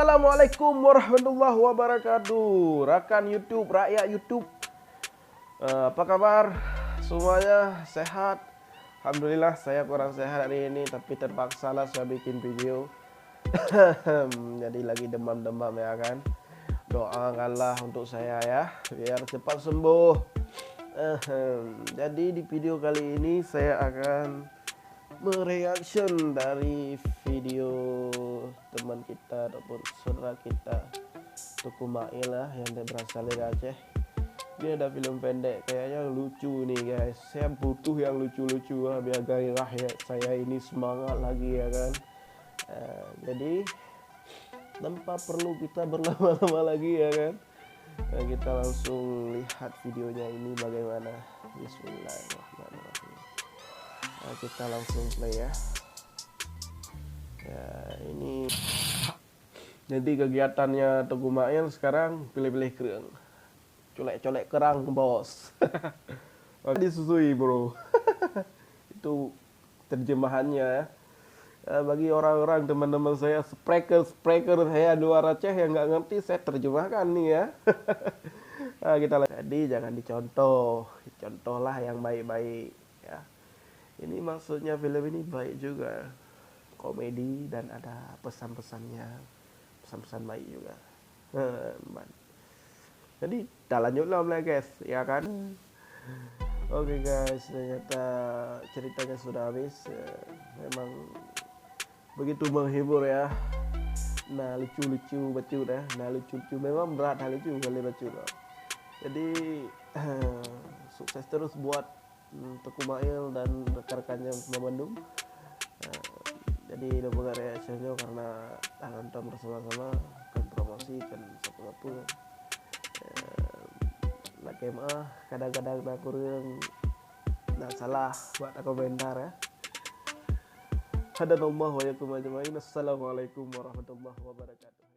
Assalamualaikum warahmatullahi wabarakatuh. Rakan YouTube, rakyat YouTube, apa kabar? Semuanya sehat? Alhamdulillah saya kurang sehat hari ini, tapi terpaksa lah saya bikin video. Jadi lagi demam-demam ya kan. Doakanlah untuk saya ya, biar cepat sembuh. Jadi di video kali ini saya akan mereaction dari video teman kita ataupun saudara kita Tuku Mail lah yang berasal dari Aceh. Dia ada film pendek kayaknya lucu nih guys. Saya butuh yang lucu-lucu biar gairah ya, saya ini semangat lagi ya kan. Jadi tanpa perlu kita berlama-lama lagi ya kan, kita langsung lihat videonya ini bagaimana. Bismillahirrahmanirrahim. Kita langsung play ya. Ini jadi kegiatannya Tuku Mail sekarang pilih-pilih kerang, colek-colek kerang bos. Disusui bro. Itu terjemahannya ya. Bagi orang-orang teman-teman saya spreker saya luar Aceh yang nggak ngerti, saya terjemahkan nih ya. Kita jadi jangan dicontohlah yang baik-baik ya. Ini maksudnya film ini baik juga, komedi dan ada pesan-pesannya, pesan-pesan baik juga. Jadi kita lanjutlah guys ya kan. Oke guys, ternyata ceritanya sudah habis. Memang begitu menghibur ya. Nah lucu-lucu betul ya. Nah lucu-lucu memang berat hal lucu kali lucu loh. Jadi sukses terus buat Tuku Mail dan rekan-rekannya semua Bandung. Jadi udah reaksinya karena nonton bersama-sama kan, promosi kan satu-satu. Nak kemah kadang-kadang nak kurang nak salah buat komentar ya. Hadanallahu wa yakum ajmain. Assalamualaikum warahmatullahi wabarakatuh.